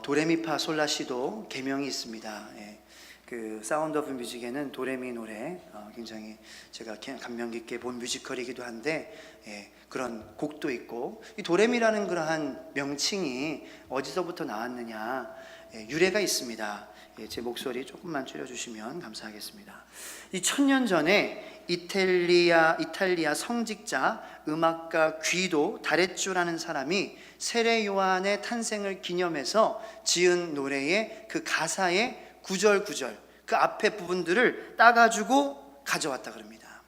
도레미파솔라시도 계명이 있습니다. 예. 그 사운드 오브 뮤직에는 도레미 노래 굉장히 제가 감명 깊게 본 뮤지컬이기도 한데 그런 곡도 있고, 이 도레미라는 그러한 명칭이 어디서부터 나왔느냐, 유래가 있습니다. 제 목소리 조금만 줄여주시면 감사하겠습니다. 이 1000년 전에 이탈리아 성직자 음악가 귀도 다레쭈라는 사람이 세례 요한의 탄생을 기념해서 지은 노래의 그 가사의 구절 그 앞에 부분들을 따가지고 가져왔다 그럽니다.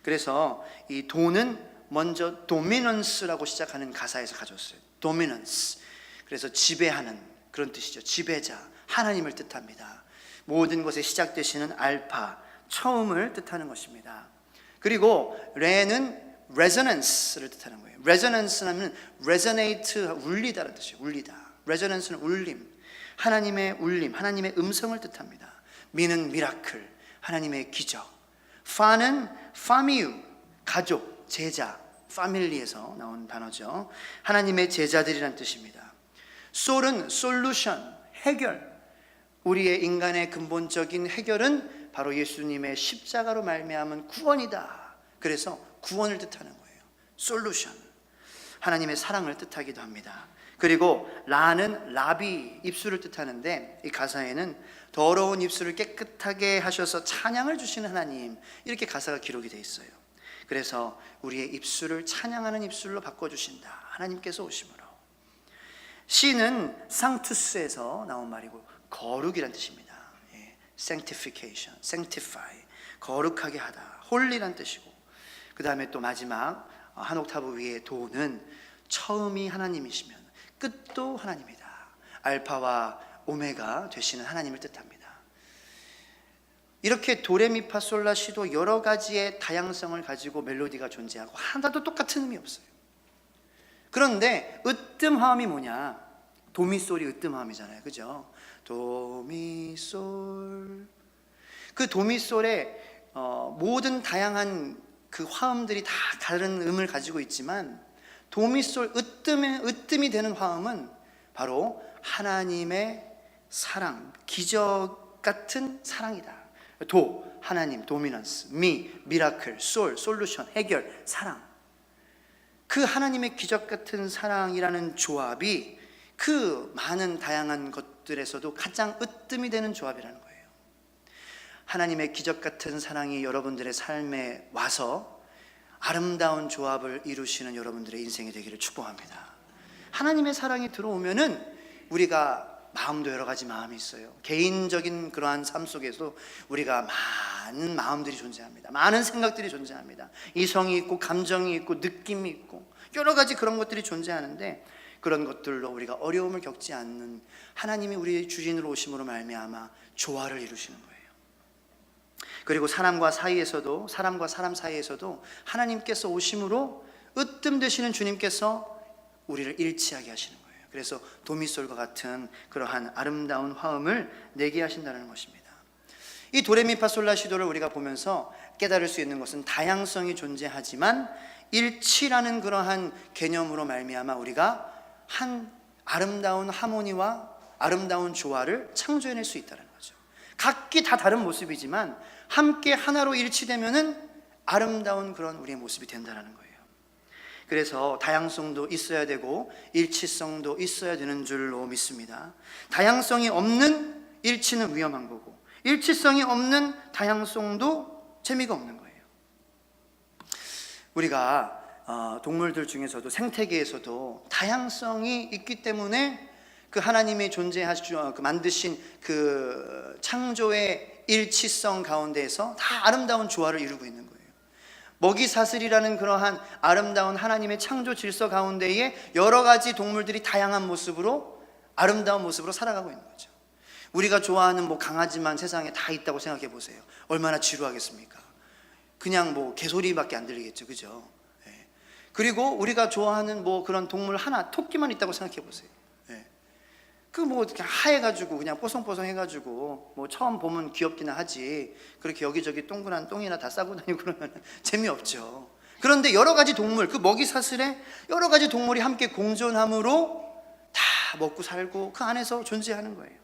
그래서 이 도는 먼저 도미넌스라고 시작하는 가사에서 가져왔어요. 도미넌스. 그래서 지배하는 그런 뜻이죠. 지배자, 하나님을 뜻합니다. 모든 것에 시작 되시는 알파, 처음을 뜻하는 것입니다. 그리고 레는 resonance를 뜻하는 거예요. resonance는 resonate, 울리다라는 뜻이에요. 울리다. resonance는 울림, 하나님의 울림, 하나님의 음성을 뜻합니다. 미는 미라클, 하나님의 기적. 파는 파미유, 가족, 제자, 파밀리에서 나온 단어죠. 하나님의 제자들이란 뜻입니다. 솔은 솔루션, 해결. 우리의 인간의 근본적인 해결은 바로 예수님의 십자가로 말미암은 구원이다. 그래서 구원을 뜻하는 거예요. 솔루션, 하나님의 사랑을 뜻하기도 합니다. 그리고 라는 라비, 입술을 뜻하는데, 이 가사에는 더러운 입술을 깨끗하게 하셔서 찬양을 주시는 하나님, 이렇게 가사가 기록이 되어 있어요. 그래서 우리의 입술을 찬양하는 입술로 바꿔주신다, 하나님께서 오심으로. C는 상투스에서 나온 말이고 거룩이란 뜻입니다. sanctification, sanctify, 거룩하게 하다, 홀리란 뜻이고, 그 다음에 또 마지막 한 옥타브 위에 도는 처음이 하나님이시면 끝도 하나님이다, 알파와 오메가 되시는 하나님을 뜻합니다. 이렇게 도레미파솔라시도 여러 가지의 다양성을 가지고 멜로디가 존재하고 하나도 똑같은 음이 없어요. 그런데 으뜸화음이 뭐냐? 도미솔이 으뜸화음이잖아요, 그죠? 도미솔. 그 도미솔의 모든 다양한 그 화음들이 다 다른 음을 가지고 있지만, 도미솔 으뜸이 되는 화음은 바로 하나님의 사랑, 기적 같은 사랑이다. 도, 하나님, 도미넌스. 미, 미라클. 솔, 솔루션, 해결, 사랑. 그 하나님의 기적 같은 사랑이라는 조합이 그 많은 다양한 것들에서도 가장 으뜸이 되는 조합이라는 거예요. 하나님의 기적 같은 사랑이 여러분들의 삶에 와서 아름다운 조합을 이루시는 여러분들의 인생이 되기를 축복합니다. 하나님의 사랑이 들어오면은 우리가 마음도 여러 가지 마음이 있어요. 개인적인 그러한 삶 속에서 우리가 많은 마음들이 존재합니다. 많은 생각들이 존재합니다. 이성이 있고 감정이 있고 느낌이 있고 여러 가지 그런 것들이 존재하는데, 그런 것들로 우리가 어려움을 겪지 않는 하나님이 우리의 주인으로 오심으로 말미암아 조화를 이루시는 거예요. 그리고 사람과 사람 사이에서도 하나님께서 오심으로 으뜸 되시는 주님께서 우리를 일치하게 하시는 거예요. 그래서 도미솔과 같은 그러한 아름다운 화음을 내게 하신다는 것입니다. 이 도레미파솔라시도를 우리가 보면서 깨달을 수 있는 것은 다양성이 존재하지만 일치라는 그러한 개념으로 말미암아 우리가 한 아름다운 하모니와 아름다운 조화를 창조해낼 수 있다는 거죠. 각기 다 다른 모습이지만 함께 하나로 일치되면은 아름다운 그런 우리의 모습이 된다는 거예요. 그래서 다양성도 있어야 되고 일치성도 있어야 되는 줄로 믿습니다. 다양성이 없는 일치는 위험한 거고, 일치성이 없는 다양성도 재미가 없는 거예요. 우리가 동물들 중에서도 생태계에서도 다양성이 있기 때문에 그 하나님이 존재하시고 만드신 그 창조의 일치성 가운데에서 다 아름다운 조화를 이루고 있는 거예요. 먹이사슬이라는 그러한 아름다운 하나님의 창조 질서 가운데에 여러 가지 동물들이 다양한 모습으로, 아름다운 모습으로 살아가고 있는 거죠. 우리가 좋아하는 강아지만 세상에 다 있다고 생각해 보세요. 얼마나 지루하겠습니까? 그냥 개소리밖에 안 들리겠죠, 그죠? 예. 그리고 우리가 좋아하는 그런 동물 하나, 토끼만 있다고 생각해 보세요. 예. 그냥 하얘가지고 그냥 뽀송뽀송해가지고 처음 보면 귀엽기는 하지, 그렇게 여기저기 동그란 똥이나 다 싸고 다니고 그러면 재미없죠. 그런데 여러 가지 동물, 그 먹이사슬에 여러 가지 동물이 함께 공존함으로 다 다 먹고 살고 그 안에서 존재하는 거예요.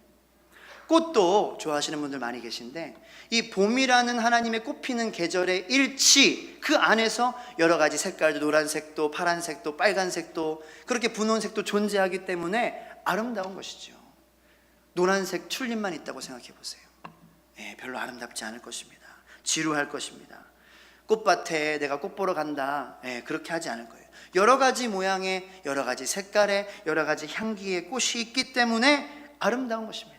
꽃도 좋아하시는 분들 많이 계신데 이 봄이라는 하나님의 꽃피는 계절의 일치 그 안에서 여러 가지 색깔도 노란색도 파란색도 빨간색도 그렇게 분홍색도 존재하기 때문에 아름다운 것이죠. 노란색 튤립만 있다고 생각해 보세요. 별로 아름답지 않을 것입니다. 지루할 것입니다. 꽃밭에 내가 꽃 보러 간다, 그렇게 하지 않을 거예요. 여러 가지 모양의 여러 가지 색깔의 여러 가지 향기의 꽃이 있기 때문에 아름다운 것입니다.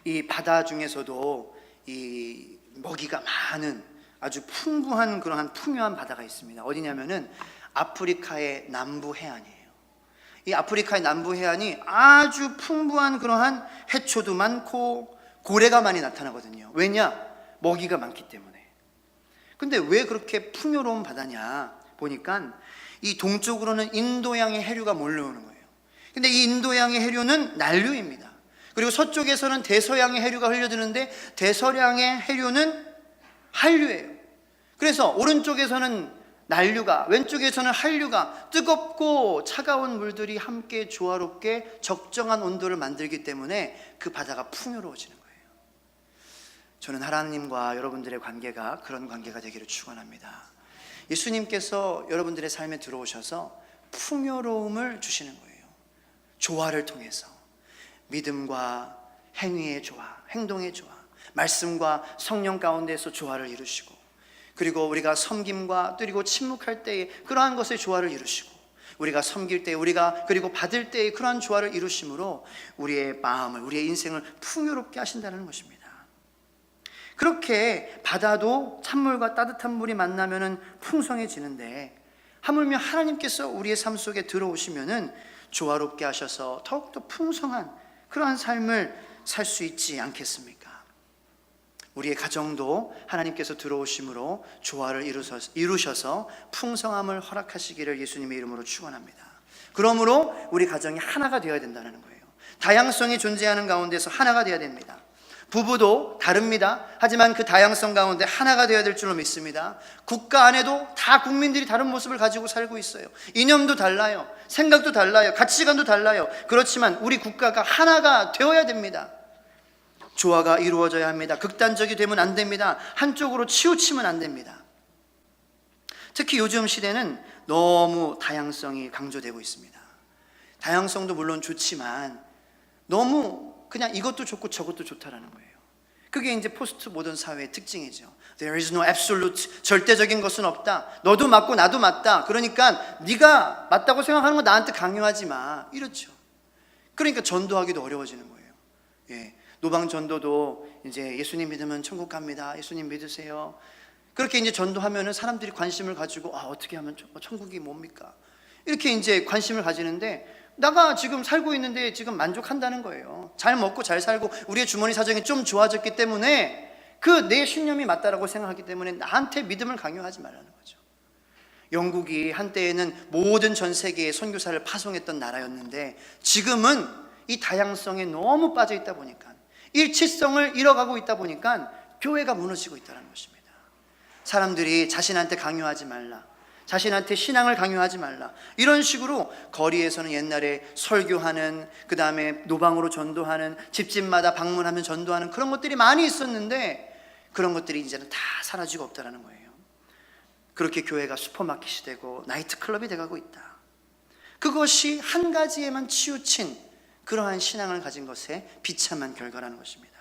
이 바다 중에서도 이 먹이가 많은 아주 풍부한 그러한 풍요한 바다가 있습니다. 어디냐면은 아프리카의 남부 해안이에요. 이 아프리카의 남부 해안이 아주 풍부한 그러한 해초도 많고 고래가 많이 나타나거든요. 왜냐? 먹이가 많기 때문에. 근데 왜 그렇게 풍요로운 바다냐 보니까 이 동쪽으로는 인도양의 해류가 몰려오는 거예요. 근데 이 인도양의 해류는 난류입니다. 그리고 서쪽에서는 대서양의 해류가 흘려드는데 대서양의 해류는 한류예요. 그래서 오른쪽에서는 난류가 왼쪽에서는 한류가 뜨겁고 차가운 물들이 함께 조화롭게 적정한 온도를 만들기 때문에 그 바다가 풍요로워지는 거예요. 저는 하나님과 여러분들의 관계가 그런 관계가 되기를 축원합니다. 예수님께서 여러분들의 삶에 들어오셔서 풍요로움을 주시는 거예요. 조화를 통해서 믿음과 행위의 조화, 행동의 조화, 말씀과 성령 가운데서 조화를 이루시고 그리고 우리가 섬김과 그리고 침묵할 때에 그러한 것의 조화를 이루시고 우리가 섬길 때 우리가 그리고 받을 때에 그러한 조화를 이루심으로 우리의 마음을 우리의 인생을 풍요롭게 하신다는 것입니다. 그렇게 바다도 찬물과 따뜻한 물이 만나면은 풍성해지는데 하물며 하나님께서 우리의 삶 속에 들어오시면은 조화롭게 하셔서 더욱더 풍성한 그러한 삶을 살 수 있지 않겠습니까? 우리의 가정도 하나님께서 들어오심으로 조화를 이루셔서 풍성함을 허락하시기를 예수님의 이름으로 축원합니다. 그러므로 우리 가정이 하나가 되어야 된다는 거예요. 다양성이 존재하는 가운데서 하나가 되어야 됩니다. 부부도 다릅니다. 하지만 그 다양성 가운데 하나가 되어야 될 줄로 믿습니다. 국가 안에도 다 국민들이 다른 모습을 가지고 살고 있어요. 이념도 달라요. 생각도 달라요. 가치관도 달라요. 그렇지만 우리 국가가 하나가 되어야 됩니다. 조화가 이루어져야 합니다. 극단적이 되면 안 됩니다. 한쪽으로 치우치면 안 됩니다. 특히 요즘 시대는 너무 다양성이 강조되고 있습니다. 다양성도 물론 좋지만 너무 그냥 이것도 좋고 저것도 좋다라는 거예요. 그게 이제 포스트 모던 사회의 특징이죠. There is no absolute, 절대적인 것은 없다. 너도 맞고 나도 맞다. 그러니까 네가 맞다고 생각하는 거 나한테 강요하지 마. 이렇죠. 그러니까 전도하기도 어려워지는 거예요. 노방 전도도 이제 예수님 믿으면 천국 갑니다. 예수님 믿으세요. 그렇게 이제 전도하면은 사람들이 관심을 가지고 어떻게 하면 천국이 뭡니까? 이렇게 이제 관심을 가지는데 내가 지금 살고 있는데 지금 만족한다는 거예요. 잘 먹고 잘 살고 우리의 주머니 사정이 좀 좋아졌기 때문에 그 내 신념이 맞다라고 생각하기 때문에 나한테 믿음을 강요하지 말라는 거죠. 영국이 한때에는 모든 전 세계에 선교사를 파송했던 나라였는데 지금은 이 다양성에 너무 빠져 있다 보니까 일치성을 잃어가고 있다 보니까 교회가 무너지고 있다는 것입니다. 사람들이 자신한테 강요하지 말라, 자신한테 신앙을 강요하지 말라, 이런 식으로 거리에서는 옛날에 설교하는, 그 다음에 노방으로 전도하는, 집집마다 방문하면 전도하는 그런 것들이 많이 있었는데 그런 것들이 이제는 다 사라지고 없다는 거예요. 그렇게 교회가 슈퍼마켓이 되고 나이트클럽이 돼가고 있다. 그것이 한 가지에만 치우친 그러한 신앙을 가진 것의 비참한 결과라는 것입니다.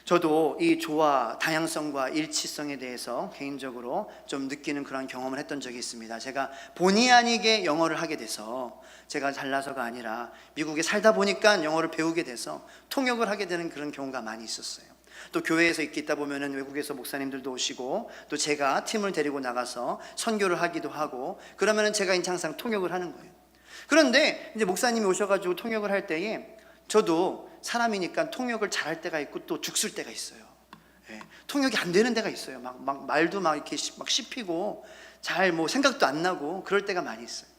저도 이 조화, 다양성과 일치성에 대해서 개인적으로 좀 느끼는 그런 경험을 했던 적이 있습니다. 제가 본의 아니게 영어를 하게 돼서, 제가 잘나서가 아니라 미국에 살다 보니까 영어를 배우게 돼서 통역을 하게 되는 그런 경우가 많이 있었어요. 또 교회에서 있다 보면은 외국에서 목사님들도 오시고 또 제가 팀을 데리고 나가서 선교를 하기도 하고, 그러면은 제가 이제 항상 통역을 하는 거예요. 그런데 이제 목사님이 오셔가지고 통역을 할 때에 저도 사람이니까 통역을 잘할 때가 있고 또 죽을 때가 있어요. 통역이 안 되는 데가 있어요. 막 말도 막 이렇게 막 씹히고 잘 뭐 생각도 안 나고 그럴 때가 많이 있어요.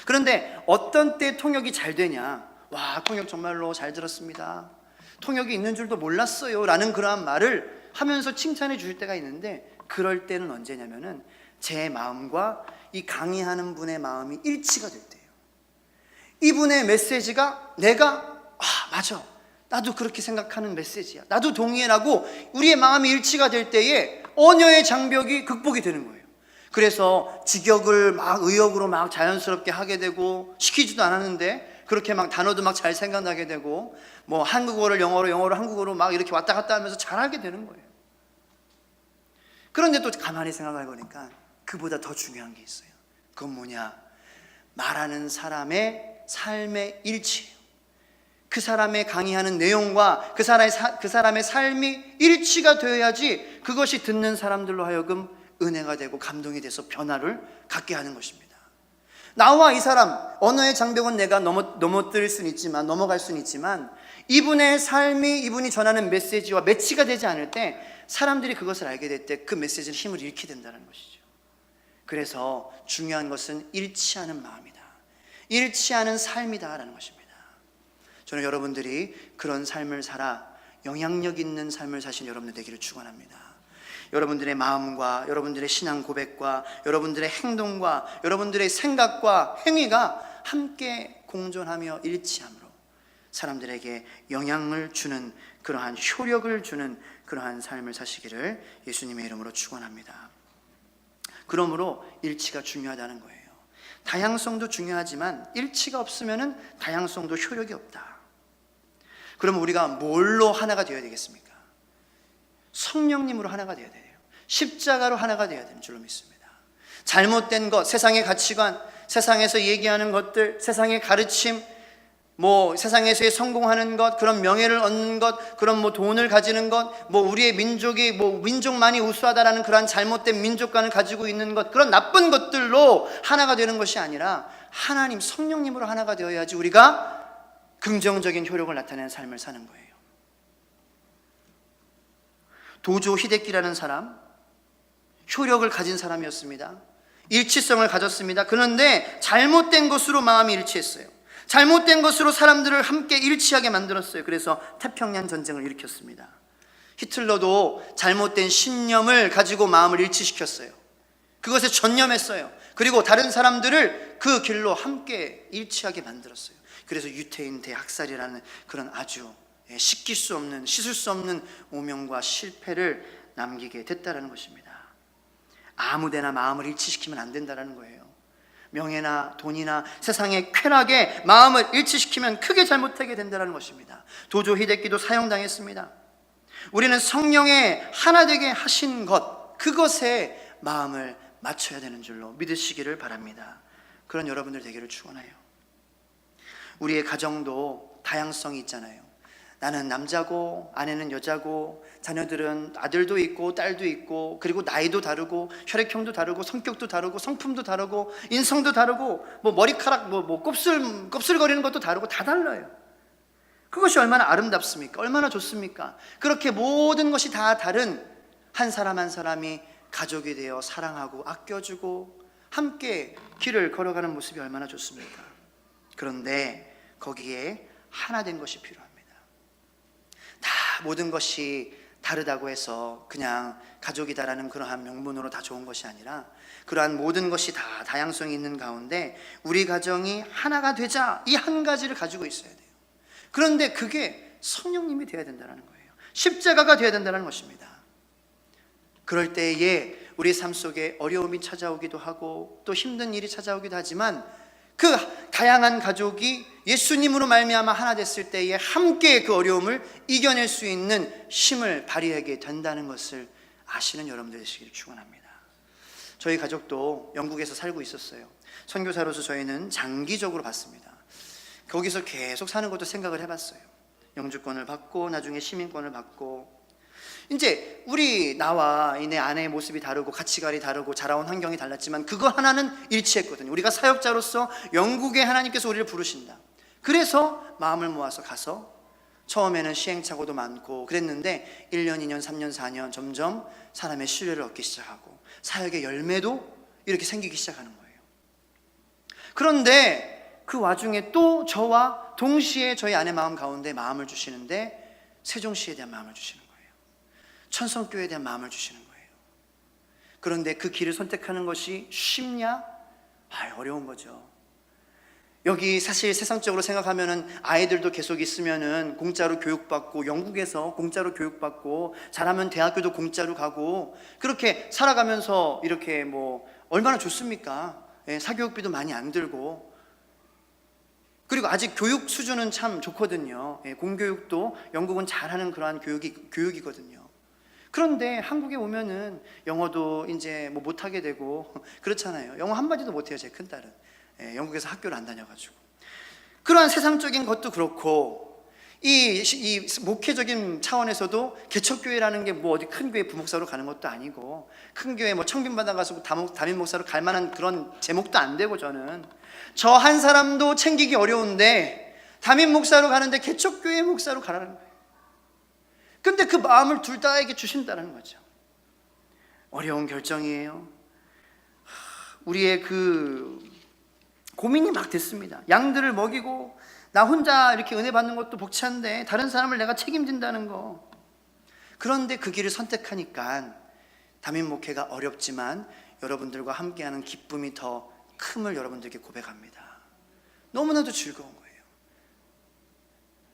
그런데 어떤 때 통역이 잘 되냐? 와, 통역 정말로 잘 들었습니다. 통역이 있는 줄도 몰랐어요. 라는 그러한 말을 하면서 칭찬해 주실 때가 있는데, 그럴 때는 언제냐면은 제 마음과 이 강의하는 분의 마음이 일치가 될 때예요. 이분의 메시지가 내가 맞아, 나도 그렇게 생각하는 메시지야, 나도 동의해라고 우리의 마음이 일치가 될 때에 언어의 장벽이 극복이 되는 거예요. 그래서 직역을 막 의역으로 막 자연스럽게 하게 되고, 시키지도 않았는데 그렇게 막 단어도 막 잘 생각나게 되고, 뭐 한국어를 영어로, 영어를 한국어로 막 이렇게 왔다 갔다 하면서 잘하게 되는 거예요. 그런데 또 가만히 생각해 보니까 그보다 더 중요한 게 있어요. 그건 뭐냐? 말하는 사람의 삶의 일치예요. 그 사람의 강의하는 내용과 그 사람의 삶이 일치가 되어야지 그것이 듣는 사람들로 하여금 은혜가 되고 감동이 돼서 변화를 갖게 하는 것입니다. 나와 이 사람, 언어의 장벽은 내가 넘어갈 수는 있지만 이분의 삶이, 이분이 전하는 메시지와 매치가 되지 않을 때 사람들이 그것을 알게 될 때 그 메시지는 힘을 잃게 된다는 것이죠. 그래서 중요한 것은 일치하는 마음이다, 일치하는 삶이다라는 것입니다. 저는 여러분들이 그런 삶을 살아 영향력 있는 삶을 사신 여러분들 되기를 축원합니다. 여러분들의 마음과 여러분들의 신앙 고백과 여러분들의 행동과 여러분들의 생각과 행위가 함께 공존하며 일치함으로 사람들에게 영향을 주는, 그러한 효력을 주는 그러한 삶을 사시기를 예수님의 이름으로 축원합니다. 그러므로 일치가 중요하다는 거예요. 다양성도 중요하지만 일치가 없으면 다양성도 효력이 없다. 그러면 우리가 뭘로 하나가 되어야 되겠습니까? 성령님으로 하나가 되어야 돼요. 십자가로 하나가 되어야 되는 줄로 믿습니다. 잘못된 것, 세상의 가치관, 세상에서 얘기하는 것들, 세상의 가르침, 세상에서의 성공하는 것, 그런 명예를 얻는 것, 그런 돈을 가지는 것, 우리의 민족이 민족만이 우수하다라는 그러한 잘못된 민족관을 가지고 있는 것, 그런 나쁜 것들로 하나가 되는 것이 아니라 하나님, 성령님으로 하나가 되어야지 우리가 긍정적인 효력을 나타내는 삶을 사는 거예요. 도조 히데키라는 사람, 효력을 가진 사람이었습니다. 일치성을 가졌습니다. 그런데 잘못된 것으로 마음이 일치했어요. 잘못된 것으로 사람들을 함께 일치하게 만들었어요. 그래서 태평양 전쟁을 일으켰습니다. 히틀러도 잘못된 신념을 가지고 마음을 일치시켰어요. 그것에 전념했어요. 그리고 다른 사람들을 그 길로 함께 일치하게 만들었어요. 그래서 유태인 대학살이라는 그런 아주 씻길 수 없는, 씻을 수 없는 오명과 실패를 남기게 됐다는 것입니다. 아무데나 마음을 일치시키면 안 된다는 거예요. 명예나 돈이나 세상의 쾌락에 마음을 일치시키면 크게 잘못하게 된다는 것입니다. 도조 히데키도 사형당했습니다. 우리는 성령의 하나 되게 하신 것, 그것에 마음을 맞춰야 되는 줄로 믿으시기를 바랍니다. 그런 여러분들 되기를 축원해요. 우리의 가정도 다양성이 있잖아요. 나는 남자고 아내는 여자고 자녀들은 아들도 있고 딸도 있고, 그리고 나이도 다르고 혈액형도 다르고 성격도 다르고 성품도 다르고 인성도 다르고 머리카락 곱슬거리는 것도 다르고 다 달라요. 그것이 얼마나 아름답습니까? 얼마나 좋습니까? 그렇게 모든 것이 다 다른 한 사람 한 사람이 가족이 되어 사랑하고 아껴주고 함께 길을 걸어가는 모습이 얼마나 좋습니까? 그런데 거기에 하나 된 것이 필요합니다. 다 모든 것이 다르다고 해서 그냥 가족이다라는 그러한 명분으로 다 좋은 것이 아니라, 그러한 모든 것이 다 다양성이 있는 가운데 우리 가정이 하나가 되자, 이 한 가지를 가지고 있어야 돼요. 그런데 그게 성령님이 되어야 된다는 거예요. 십자가가 되어야 된다는 것입니다. 그럴 때에 우리 삶 속에 어려움이 찾아오기도 하고 또 힘든 일이 찾아오기도 하지만 그 다양한 가족이 예수님으로 말미암아 하나 됐을 때에 함께 그 어려움을 이겨낼 수 있는 힘을 발휘하게 된다는 것을 아시는 여러분들 되시기를 축원합니다. 저희 가족도 영국에서 살고 있었어요. 선교사로서 저희는 장기적으로 봤습니다. 거기서 계속 사는 것도 생각을 해봤어요. 영주권을 받고 나중에 시민권을 받고, 이제 나와 내 아내의 모습이 다르고 가치관이 다르고 자라온 환경이 달랐지만 그거 하나는 일치했거든요. 우리가 사역자로서 영국에 하나님께서 우리를 부르신다. 그래서 마음을 모아서 가서 처음에는 시행착오도 많고 그랬는데 1년, 2년, 3년, 4년 점점 사람의 신뢰를 얻기 시작하고 사역의 열매도 이렇게 생기기 시작하는 거예요. 그런데 그 와중에 또 저와 동시에 저희 아내 마음 가운데 마음을 주시는데 세종시에 대한 마음을 주시는 거예요. 천성교회에 대한 마음을 주시는 거예요. 그런데 그 길을 선택하는 것이 쉽냐? 어려운 거죠. 여기 사실 세상적으로 생각하면은 아이들도 계속 있으면은 공짜로 교육받고, 영국에서 공짜로 교육받고, 잘하면 대학교도 공짜로 가고, 그렇게 살아가면서 이렇게 뭐 얼마나 좋습니까? 예, 사교육비도 많이 안 들고, 그리고 아직 교육 수준은 참 좋거든요. 예, 공교육도 영국은 잘하는 그러한 교육이거든요. 그런데 한국에 오면은 영어도 이제 뭐 못하게 되고 그렇잖아요. 영어 한마디도 못해요, 제 큰딸은. 예, 영국에서 학교를 안 다녀가지고. 그러한 세상적인 것도 그렇고, 이 목회적인 차원에서도 개척교회라는 게 뭐 어디 큰 교회 부목사로 가는 것도 아니고, 큰 교회 뭐 청빈받아 가서 담임 목사로 갈 만한 그런 제목도 안 되고, 저는 저 한 사람도 챙기기 어려운데 담임 목사로 가는데 개척교회 목사로 가라는 거예요. 근데 그 마음을 둘 다에게 주신다는 거죠. 어려운 결정이에요. 우리의 그 고민이 막 됐습니다. 양들을 먹이고 나 혼자 이렇게 은혜 받는 것도 벅찬데 다른 사람을 내가 책임진다는 거. 그런데 그 길을 선택하니까 담임 목회가 어렵지만 여러분들과 함께하는 기쁨이 더 큼을 여러분들께 고백합니다. 너무나도 즐거운 거예요.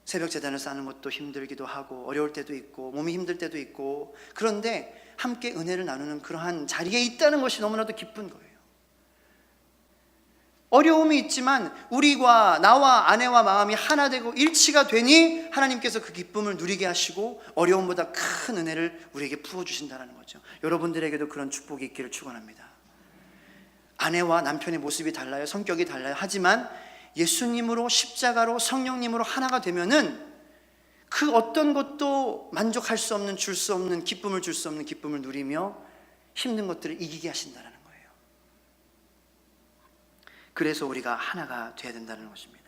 새벽 제단을 쌓는 것도 힘들기도 하고 어려울 때도 있고 몸이 힘들 때도 있고, 그런데 함께 은혜를 나누는 그러한 자리에 있다는 것이 너무나도 기쁜 거예요. 어려움이 있지만 우리와 나와 아내와 마음이 하나 되고 일치가 되니 하나님께서 그 기쁨을 누리게 하시고 어려움보다 큰 은혜를 우리에게 부어주신다는 거죠. 여러분들에게도 그런 축복이 있기를 축원합니다. 아내와 남편의 모습이 달라요, 성격이 달라요. 하지만 예수님으로, 십자가로, 성령님으로 하나가 되면은 그 어떤 것도 만족할 수 없는, 줄 수 없는 기쁨을 줄 수 없는 기쁨을 누리며 힘든 것들을 이기게 하신다는 거예요. 그래서 우리가 하나가 되어야 된다는 것입니다.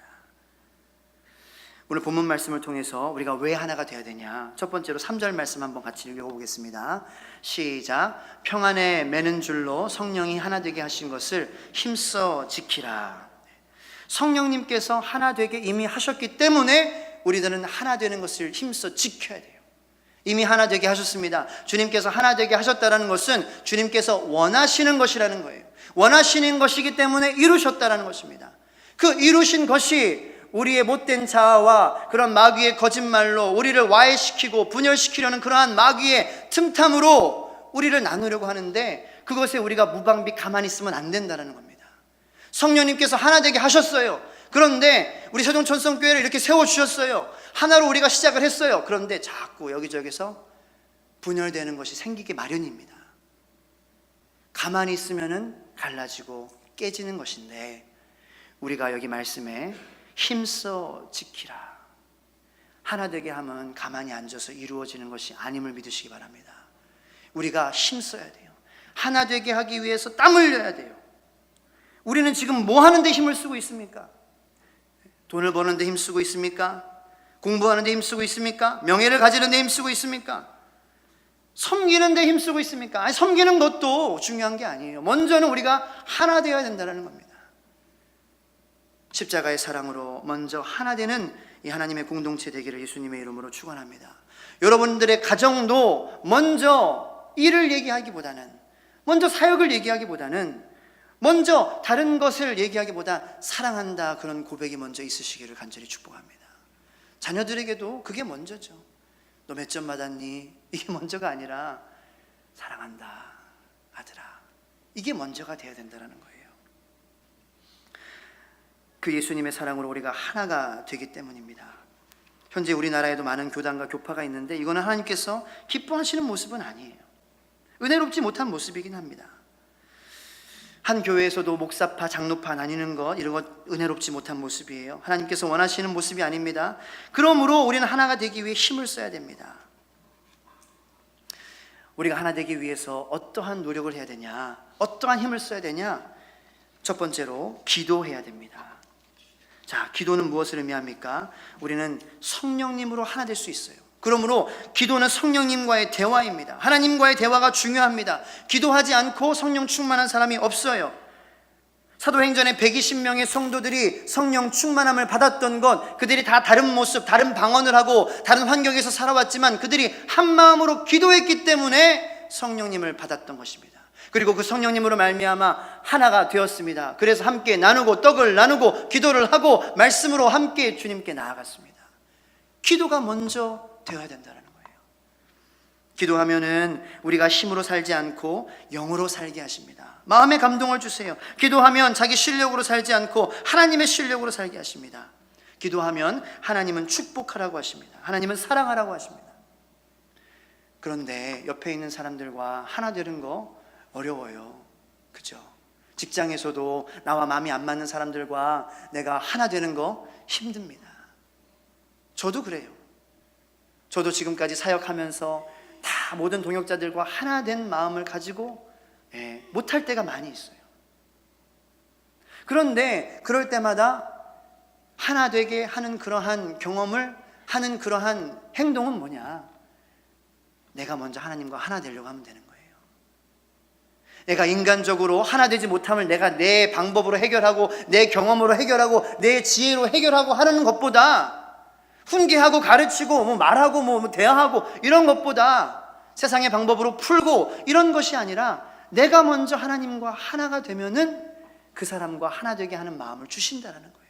오늘 본문 말씀을 통해서 우리가 왜 하나가 되어야 되냐, 첫 번째로 3절 말씀 한번 같이 읽어보겠습니다. 시작. 평안에 매는 줄로 성령이 하나 되게 하신 것을 힘써 지키라. 성령님께서 하나 되게 이미 하셨기 때문에 우리들은 하나 되는 것을 힘써 지켜야 돼요. 이미 하나 되게 하셨습니다. 주님께서 하나 되게 하셨다는 것은 주님께서 원하시는 것이라는 거예요. 원하시는 것이기 때문에 이루셨다는 것입니다. 그 이루신 것이 우리의 못된 자아와 그런 마귀의 거짓말로 우리를 와해시키고 분열시키려는 그러한 마귀의 틈탐으로 우리를 나누려고 하는데, 그것에 우리가 무방비 가만히 있으면 안 된다는 겁니다. 성령님께서 하나 되게 하셨어요. 그런데 우리 세종천성교회를 이렇게 세워주셨어요. 하나로 우리가 시작을 했어요. 그런데 자꾸 여기저기서 분열되는 것이 생기기 마련입니다. 가만히 있으면은 갈라지고 깨지는 것인데, 우리가 여기 말씀에 힘써 지키라, 하나 되게 하면 가만히 앉아서 이루어지는 것이 아님을 믿으시기 바랍니다. 우리가 힘써야 돼요. 하나 되게 하기 위해서 땀 흘려야 돼요. 우리는 지금 뭐 하는데 힘을 쓰고 있습니까? 돈을 버는데 힘쓰고 있습니까? 공부하는데 힘쓰고 있습니까? 명예를 가지는데 힘쓰고 있습니까? 섬기는데 힘쓰고 있습니까? 아니, 섬기는 것도 중요한 게 아니에요. 먼저는 우리가 하나 되어야 된다는 겁니다. 십자가의 사랑으로 먼저 하나 되는 이 하나님의 공동체 되기를 예수님의 이름으로 축원합니다. 여러분들의 가정도 먼저 일을 얘기하기보다는, 먼저 사역을 얘기하기보다는, 먼저 다른 것을 얘기하기보다 사랑한다, 그런 고백이 먼저 있으시기를 간절히 축복합니다. 자녀들에게도 그게 먼저죠. 너 몇 점 받았니? 이게 먼저가 아니라 사랑한다 아들아, 이게 먼저가 되어야 된다는 거예요. 그 예수님의 사랑으로 우리가 하나가 되기 때문입니다. 현재 우리나라에도 많은 교단과 교파가 있는데 이거는 하나님께서 기뻐하시는 모습은 아니에요. 은혜롭지 못한 모습이긴 합니다. 한 교회에서도 목사파, 장로파 나뉘는 것, 이런 것 은혜롭지 못한 모습이에요. 하나님께서 원하시는 모습이 아닙니다. 그러므로 우리는 하나가 되기 위해 힘을 써야 됩니다. 우리가 하나 되기 위해서 어떠한 노력을 해야 되냐, 어떠한 힘을 써야 되냐? 첫 번째로 기도해야 됩니다. 자, 기도는 무엇을 의미합니까? 우리는 성령님으로 하나 될 수 있어요. 그러므로 기도는 성령님과의 대화입니다. 하나님과의 대화가 중요합니다. 기도하지 않고 성령 충만한 사람이 없어요. 사도행전에 120명의 성도들이 성령 충만함을 받았던 것, 그들이 다 다른 모습, 다른 방언을 하고 다른 환경에서 살아왔지만 그들이 한 마음으로 기도했기 때문에 성령님을 받았던 것입니다. 그리고 그 성령님으로 말미암아 하나가 되었습니다. 그래서 함께 나누고 떡을 나누고 기도를 하고 말씀으로 함께 주님께 나아갔습니다. 기도가 먼저 되어야 된다는 거예요. 기도하면은 우리가 힘으로 살지 않고 영으로 살게 하십니다. 마음의 감동을 주세요. 기도하면 자기 실력으로 살지 않고 하나님의 실력으로 살게 하십니다. 기도하면 하나님은 축복하라고 하십니다. 하나님은 사랑하라고 하십니다. 그런데 옆에 있는 사람들과 하나 되는 거 어려워요. 그죠? 직장에서도 나와 마음이 안 맞는 사람들과 내가 하나 되는 거 힘듭니다. 저도 그래요. 저도 지금까지 사역하면서 다 모든 동역자들과 하나 된 마음을 가지고 못할 때가 많이 있어요. 그런데 그럴 때마다 하나 되게 하는 그러한 경험을 하는 그러한 행동은 뭐냐? 내가 먼저 하나님과 하나 되려고 하면 되는 거예요. 내가 인간적으로 하나 되지 못함을 내가 내 방법으로 해결하고 내 경험으로 해결하고 내 지혜로 해결하고 하는 것보다 훈계하고 가르치고 말하고 대화하고 이런 것보다 세상의 방법으로 풀고 이런 것이 아니라 내가 먼저 하나님과 하나가 되면은 그 사람과 하나 되게 하는 마음을 주신다라는 거예요.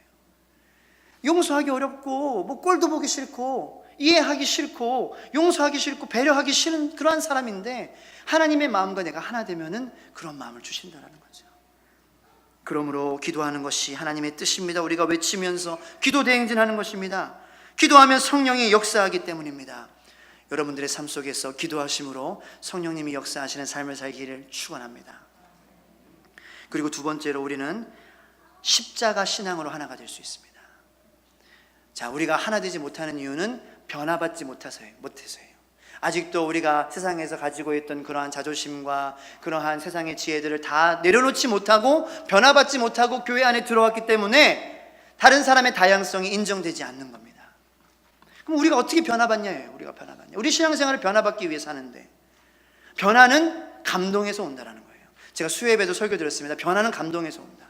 용서하기 어렵고 꼴도 보기 싫고 이해하기 싫고 용서하기 싫고 배려하기 싫은 그러한 사람인데 하나님의 마음과 내가 하나 되면은 그런 마음을 주신다라는 거죠. 그러므로 기도하는 것이 하나님의 뜻입니다. 우리가 외치면서 기도 대행진하는 것입니다. 기도하면 성령이 역사하기 때문입니다. 여러분들의 삶 속에서 기도하심으로 성령님이 역사하시는 삶을 살기를 축원합니다. 그리고 두 번째로 우리는 십자가 신앙으로 하나가 될 수 있습니다. 자, 우리가 하나 되지 못하는 이유는 변화받지 못해서예요. 아직도 우리가 세상에서 가지고 있던 그러한 자존심과 그러한 세상의 지혜들을 다 내려놓지 못하고 변화받지 못하고 교회 안에 들어왔기 때문에 다른 사람의 다양성이 인정되지 않는 겁니다. 그럼 우리가 어떻게 변화받냐예요. 우리 신앙생활을 변화받기 위해 사는데 변화는 감동에서 온다라는 거예요. 제가 수요예배도 설교 드렸습니다. 변화는 감동에서 온다.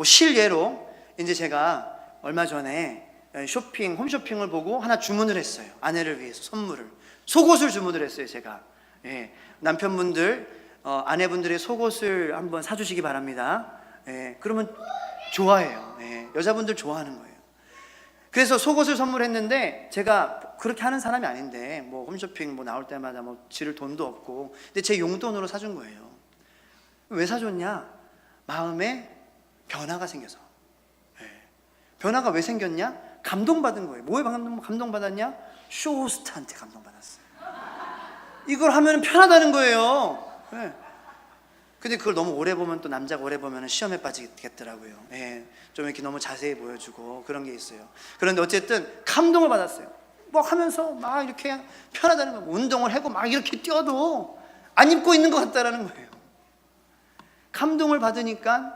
실예로 이제 제가 얼마 전에 홈쇼핑을 보고 하나 주문을 했어요. 아내를 위해서 선물을 속옷을 주문을 했어요. 제가 남편분들 아내분들의 속옷을 한번 사주시기 바랍니다. 그러면 좋아해요. 여자분들 좋아하는 거예요. 그래서 속옷을 선물했는데 제가 그렇게 하는 사람이 아닌데 홈쇼핑 나올 때마다 지를 돈도 없고 근데 제 용돈으로 사준 거예요. 왜 사줬냐? 마음에 변화가 생겨서. 변화가 왜 생겼냐? 감동받은 거예요. 뭐에 감동받았냐? 쇼호스트한테 감동받았어요. 이걸 하면 편하다는 거예요. 근데 그걸 너무 오래 보면 또 남자가 오래 보면 시험에 빠지겠더라고요. 좀 이렇게 너무 자세히 보여주고 그런 게 있어요. 그런데 어쨌든 감동을 받았어요. 하면서 이렇게 편하다는 거예요. 운동을 하고 이렇게 뛰어도 안 입고 있는 것 같다라는 거예요. 감동을 받으니까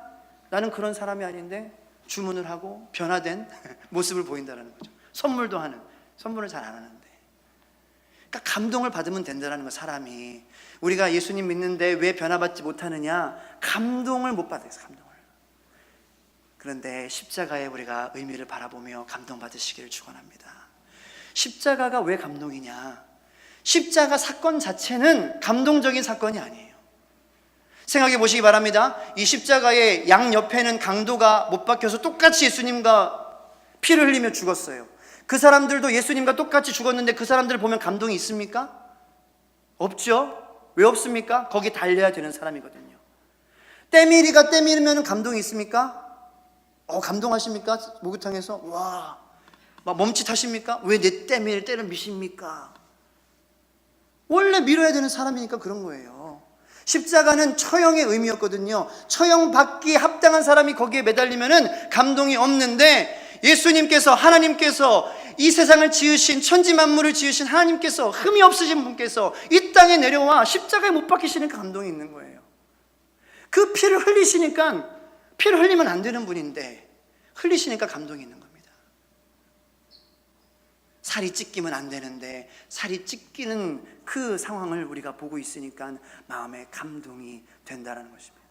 나는 그런 사람이 아닌데 주문을 하고 변화된 모습을 보인다는 거죠. 선물을 잘 안 하는데. 그러니까 감동을 받으면 된다는 거. 사람이 우리가 예수님 믿는데 왜 변화받지 못하느냐? 감동을 못 받아요. 감동을. 그런데 십자가에 우리가 의미를 바라보며 감동받으시기를 축원합니다. 십자가가 왜 감동이냐? 십자가 사건 자체는 감동적인 사건이 아니에요. 생각해 보시기 바랍니다. 이 십자가의 양옆에는 강도가 못 박혀서 똑같이 예수님과 피를 흘리며 죽었어요. 그 사람들도 예수님과 똑같이 죽었는데 그 사람들을 보면 감동이 있습니까? 없죠? 왜 없습니까? 거기 달려야 되는 사람이거든요. 때밀이가 때밀면 감동이 있습니까? 감동하십니까? 목욕탕에서 와, 멈칫하십니까? 왜 내 때를 미십니까? 원래 밀어야 되는 사람이니까 그런 거예요. 십자가는 처형의 의미였거든요. 처형받기 합당한 사람이 거기에 매달리면은 감동이 없는데 예수님께서, 하나님께서, 이 세상을 지으신, 천지 만물을 지으신 하나님께서, 흠이 없으신 분께서 이 땅에 내려와 십자가에 못 박히시니까 감동이 있는 거예요. 그 피를 흘리시니까, 피를 흘리면 안 되는 분인데 흘리시니까 감동이 있는 겁니다. 살이 찢기면 안 되는데 살이 찢기는 그 상황을 우리가 보고 있으니까 마음에 감동이 된다는 것입니다.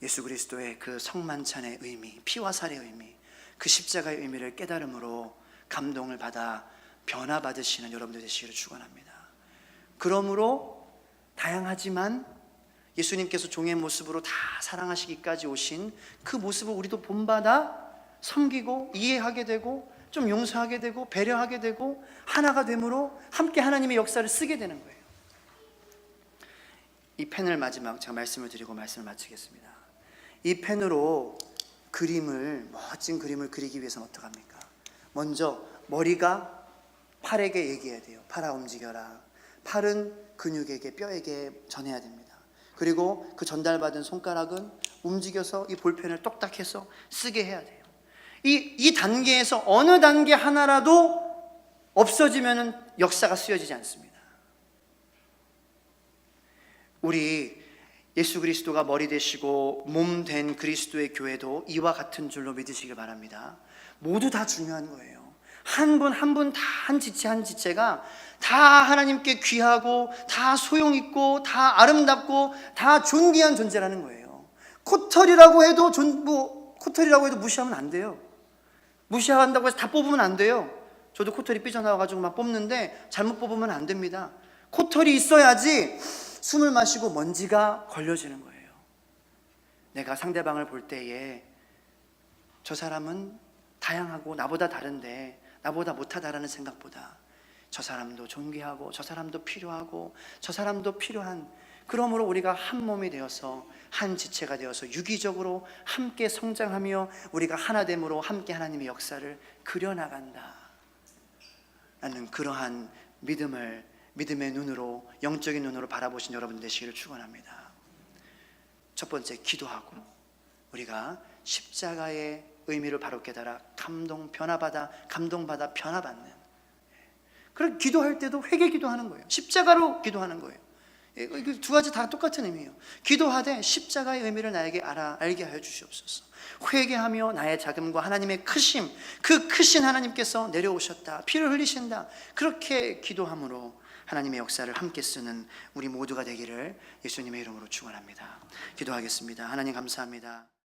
예수 그리스도의 그 성만찬의 의미, 피와 살의 의미, 그 십자가의 의미를 깨달음으로 감동을 받아 변화받으시는 여러분들 되시기를 축원합니다. 그러므로 다양하지만 예수님께서 종의 모습으로 다 사랑하시기까지 오신 그 모습을 우리도 본받아 섬기고 이해하게 되고 좀 용서하게 되고 배려하게 되고 하나가 됨으로 함께 하나님의 역사를 쓰게 되는 거예요. 이 펜을 마지막 제가 말씀을 드리고 말씀을 마치겠습니다. 이 펜으로 멋진 그림을 그리기 위해서는 어떡합니까? 먼저 머리가 팔에게 얘기해야 돼요. 팔아 움직여라. 팔은 근육에게 뼈에게 전해야 됩니다. 그리고 그 전달받은 손가락은 움직여서 이 볼펜을 똑딱해서 쓰게 해야 돼요. 이 단계에서 어느 단계 하나라도 없어지면은 역사가 쓰여지지 않습니다. 우리 예수 그리스도가 머리 되시고 몸 된 그리스도의 교회도 이와 같은 줄로 믿으시길 바랍니다. 모두 다 중요한 거예요. 한 분 한 분 다 한 지체 한 지체가 다 하나님께 귀하고 다 소용있고 다 아름답고 다 존귀한 존재라는 거예요. 코털이라고 해도 코털이라고 해도 무시하면 안 돼요. 무시한다고 해서 다 뽑으면 안 돼요. 저도 코털이 삐져나와가지고 막 뽑는데 잘못 뽑으면 안 됩니다. 코털이 있어야지 숨을 마시고 먼지가 걸려지는 거예요. 내가 상대방을 볼 때에 저 사람은 다양하고 나보다 다른데 나보다 못하다라는 생각보다 저 사람도 존귀하고 저 사람도 필요하고 저 사람도 필요한, 그러므로 우리가 한 몸이 되어서 한 지체가 되어서 유기적으로 함께 성장하며 우리가 하나됨으로 함께 하나님의 역사를 그려나간다 라는 그러한 믿음의 눈으로, 영적인 눈으로 바라보신 여러분 되시기를 축원합니다. 첫 번째, 기도하고 우리가 십자가의 의미를 바로 깨달아 감동받아 변화받는, 그렇게 기도할 때도 회개 기도하는 거예요. 십자가로 기도하는 거예요. 이 두 가지 다 똑같은 의미예요. 기도하되 십자가의 의미를 나에게 알게 하여 주시옵소서. 회개하며 나의 자금과 하나님의 크심, 그 크신 하나님께서 내려오셨다, 피를 흘리신다, 그렇게 기도함으로 하나님의 역사를 함께 쓰는 우리 모두가 되기를 예수님의 이름으로 축원합니다. 기도하겠습니다. 하나님 감사합니다.